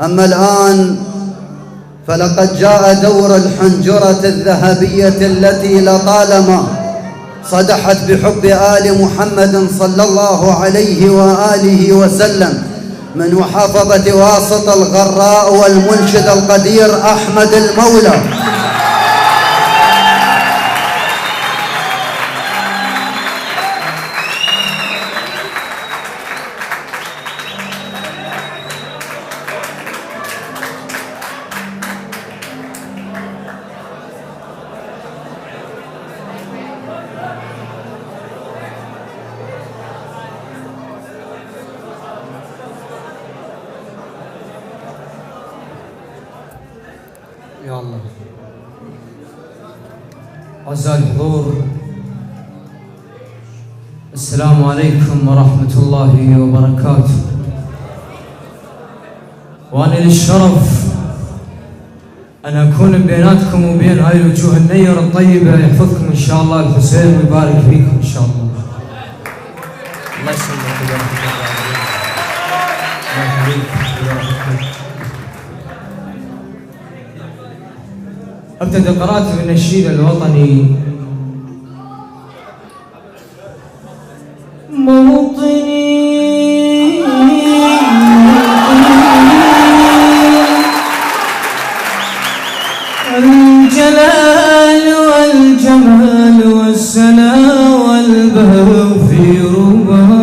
أما الآن فلقد جاء دور الحنجرة الذهبية التي لطالما صدحت بحب آل محمد صلى الله عليه وآله وسلم من محافظة واسط الغراء والمنشد القدير أحمد المولى. يا الله. أعزائي الحضور، السلام عليكم ورحمة الله وبركاته. وأنا للشرف أن أكون بيناتكم وبين هاي الوجوه النيرة الطيبة. يحفظكم إن شاء الله الحسين ويبارك فيكم إن شاء الله. الله يسلمك ويبارك فيك. أبتدأ قراءتي من النشيد الوطني. موطني الجلال والجمال والسنا والبهو في ربها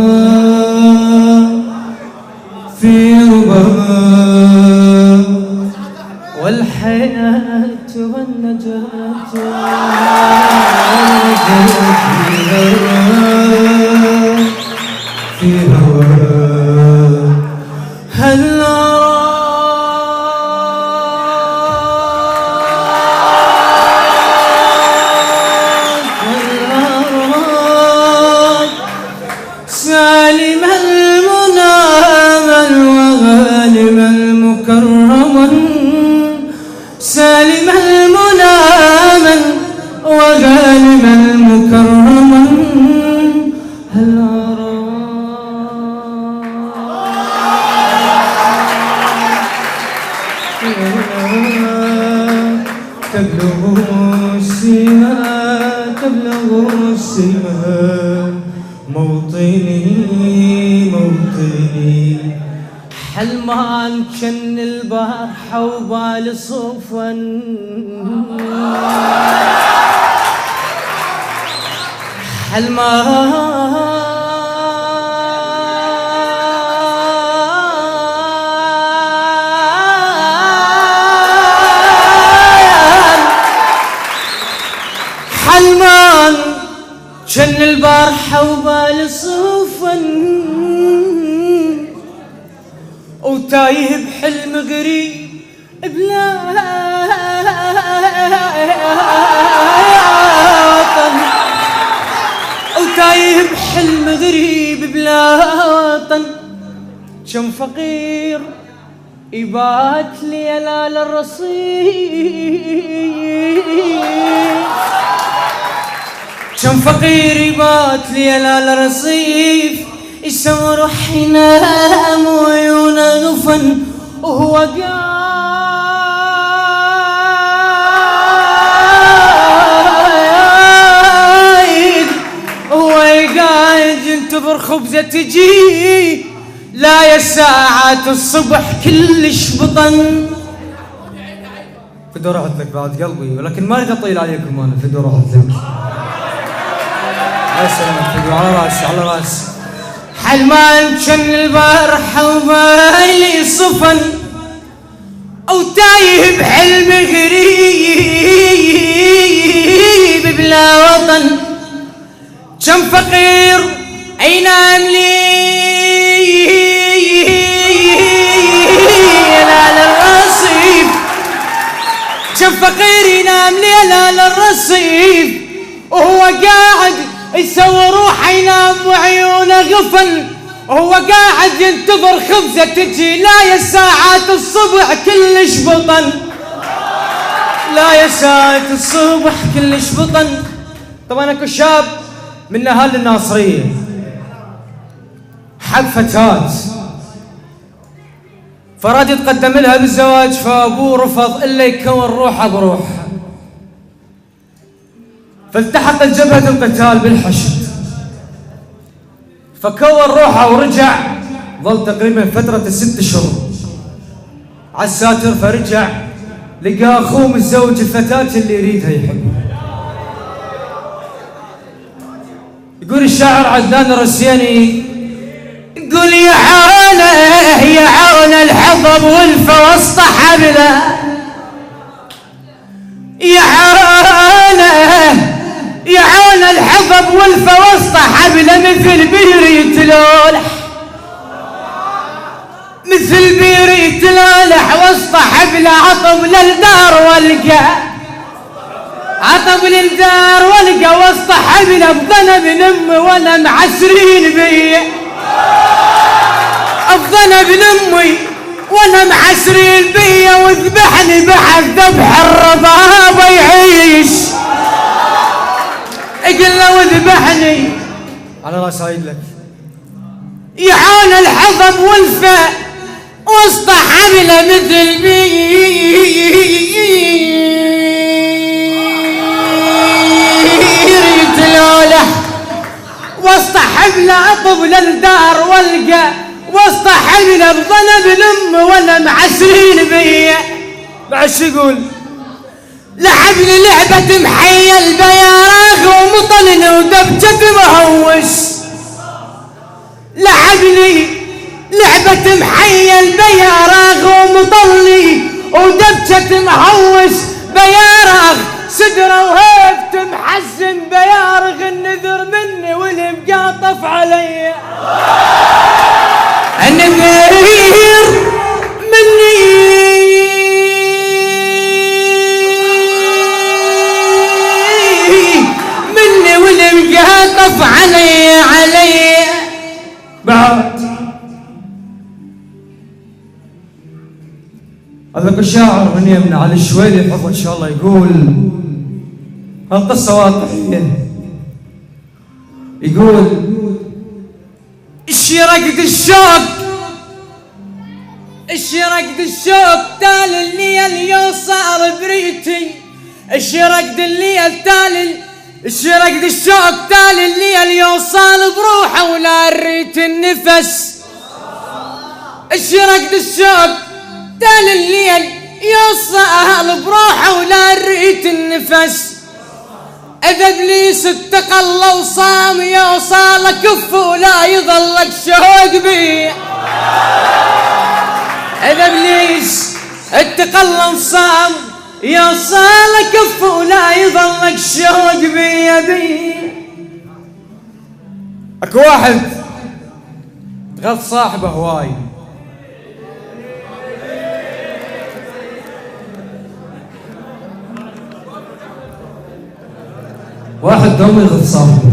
والحياة والنجاة في هواه. هل أراك سالم المنام وغالب المكرما، سالم المنام وغالب المكرما. هل تبلغ السماء موطني حلمان كن البارحة وبال صفن، حلمان كن البارحة وبال صفن، وتايه بحلم غريب بلا وطن، وتايه بحلم غريب بلا وطن. كم فقير يبات ليالي الرصيف، كم فقير يبات ليالي الرصيف، يسوى روح ينام وعيونه غفن، وهو قاعد ينتظر خبزة تجي، لا يا ساعة الصبح كلش بطن. فدو راحت لك بعد قلبي، ولكن ما اريد اطيل عليكم. انا فدو راحت لك. الله يسلمك فدو، على راسي على راسي. حلمان كان البارحة وبالي صفن، أو تايه بحلم غريب بلا وطن. كم فقير ينام ليالي الرصيف، كم فقير ينام ليالي الرصيف، وهو قاعد يسوى روحه ينام وعيونه غفل، وهو قاعد ينتظر خبزة تجي، لا يا ساعات الصبح كلش بطن، لا يا ساعات الصبح كلش بطن. طبعا اكو شاب من اهالي الناصرية حب فتاة، فراد يتقدم لها بالزواج، فابوه رفض الا يكون روحه بروح. فالتحقت جبهة القتال بالحشد، فكون روحه ورجع، ظل تقريبا فترة 6 شهور عالساتر. فرجع لقى اخوه متزوج الفتاة اللي يريدها يحبها. يقول الشاعر عدنان الرسياني، يقول يا عون الحظب والفا وسط حبله، يا عون الحظب والفا وسط حبله، مثل بير يتلولح، مثل بير يتلولح وسط حبله. عطب للدار والقى، عطب للدار والقى وسط حبله، بذنب امي وانا معسرين بيه، بذنب امي وانا معسرين بيه، وذبحني بعد ذبح الربابه يعيش. قلنا وذبحني على راس لك، يعون الحظب والفاء وسط حبله، مثل بير يتلولح وسط حبله. اطب للدار والقى وسط حبله، بذنب الام وانا معسرين بيه. بعد شو يقول؟ لعب لي لعبة محية البياراغ ومطلني ودبجة مهوش، لعب لي لعبة محية البياراغ ومطلني ودبجة مهوش. بياراغ سدرة وهيبت محزن، بيارغ النذر مني واللي مقاطف علي، النذر مني واللي مقاطف علي. بعد هذاك الشاعر من يمنع على الشويلي حفظه ان شاء الله، يقول هالقصه واقعيه. يقول الشرقد الشوق تال الليل يوصل بريتي، الشرقد الشوق تال الليل يوصل بروحه ولا ريت النفس، الشرقد الشوق تال الليل يوصل بروحه ولا ريت النفس. اذا ابليس اتقى وصام يوصل كف ولا يظلك شوق بيه، اذا ابليس اتقى وصام يوصل كف ولا يظلك شوق بيه. اكو واحد غث صاحبه هواي، واحد دوم يغث صاحبه،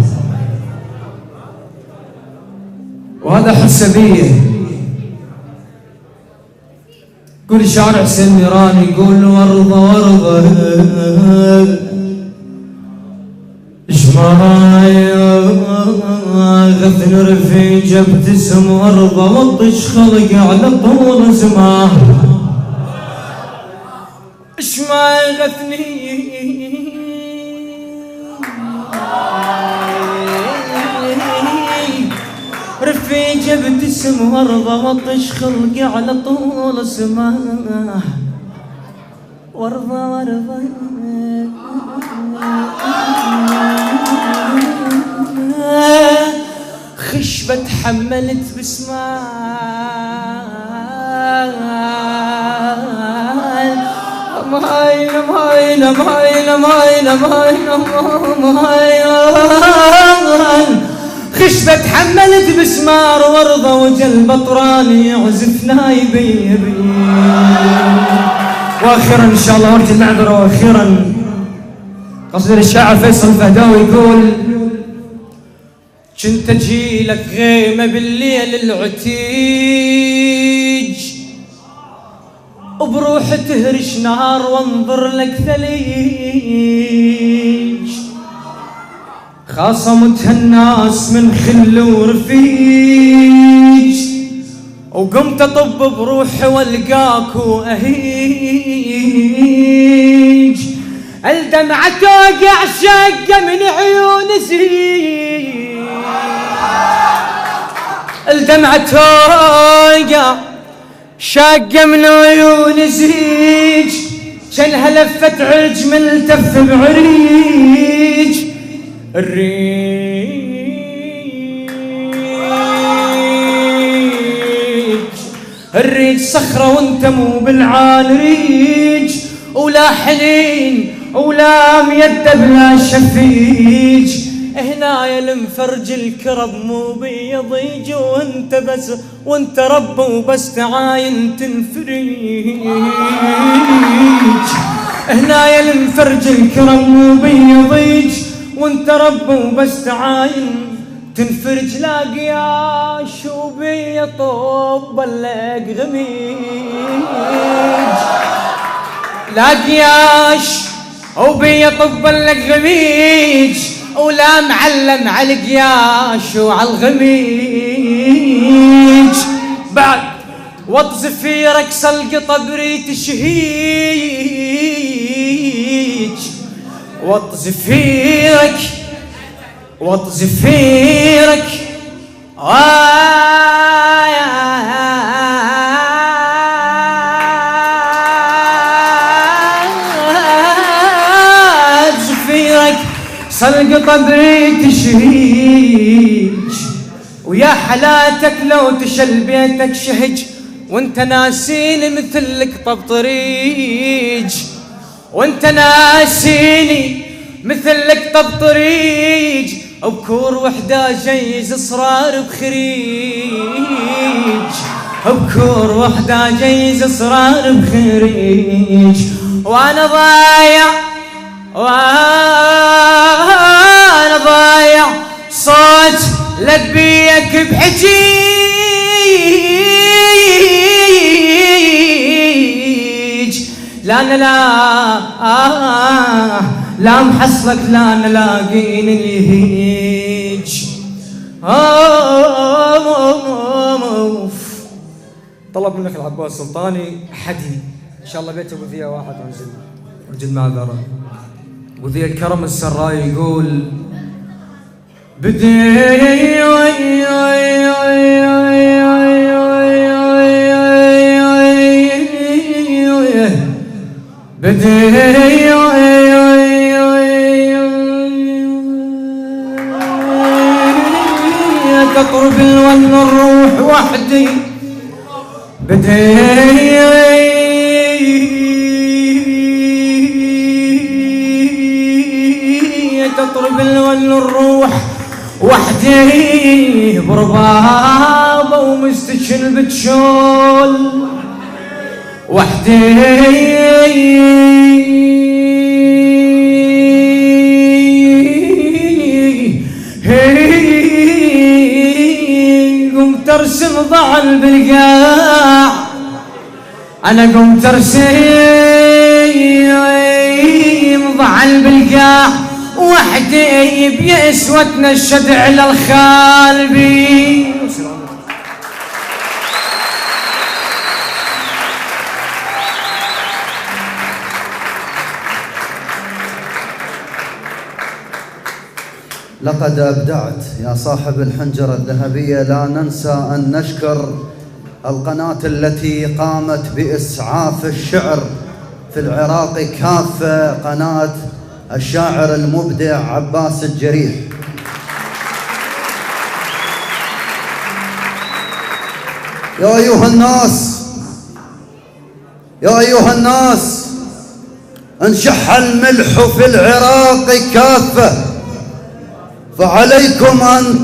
وهذا حسبيه. يقول الشاعر حسين ميران، يقول ورضة اجمعي غثن رفيج ابتسم ورضة وطش خلق على طول زمان، اجمعي غثني رفيج ابتسم ورضة وطش خلقي على طول سماه، ورضة خشبة تحملت بسمال، خشبة تحملت بسمار ورضة وجل بطراني يعزف نايبي. واخيرا ان شاء الله ارجو المعذرة، واخيرا قصد الشاعر فيصل الفهداوي يقول كنت اجيلك غيمة بالليل العتيج، وبروح تهرش نهار وانظر لك ثليج، خاصمتها الناس من خل ورفيج، وقمت اطب بروحي والقاك واهيج، الدمعة توقع شقة من عيون زيج، الدمعة توقع شقة من عيون زيج، شنها لفت عرج ملتف بعريج، الريج صخرة وانت مو بالعال ريج، ولا حنين ولا ميدة بلا شفيج، هنا يا المفرج الكرب مو بيضيج، وانت رب وبس تعاين تنفريج، هنا يا المفرج الكرب مو بيضيج، وانت رب وبس تعاين تنفرج، لا قياش وبيطب بلق غميج، لا قياش وبيطب بلق غميج، ولا معلم على القياش وعلى الغميج، بعد وطزفيرك سلقطة بريت شهيج، وطزفيرك زفيرك سلقطة بريت شهيج، ويا حلاتك لو تشل بيتك شهج، وانت ناسيني مثلك طب طريج، وانت ناسيني مثلك طب طريج، بكور وحدة جيز اصرار بخريج، بكور وحدة جيز اصرار بخريج، وانا ضايع صوت لبيك بحجيج، لا لا محصلك لا نلاقيني اليهيج. طلب منك العباس السلطاني حدي ان شاء الله بيته وذيه واحد وانزل معذره. وذي الكرم السراي يقول تطرب الون الروح وحدي، تطرب الون الروح وحدي، بربابة ومستشل بتشول وحدي، قمت ارسم ضعن بالقاع، انا قمت ارسم ضعن بالقاع وحدي، بيسوتنا الشد على الخالبي. لقد أبدعت يا صاحب الحنجرة الذهبية. لا ننسى أن نشكر القناة التي قامت بإسعاف الشعر في العراق كافة، قناة الشاعر المبدع عباس الجريح. يا أيها الناس انشح الملح في العراق كافة، فعليكم أن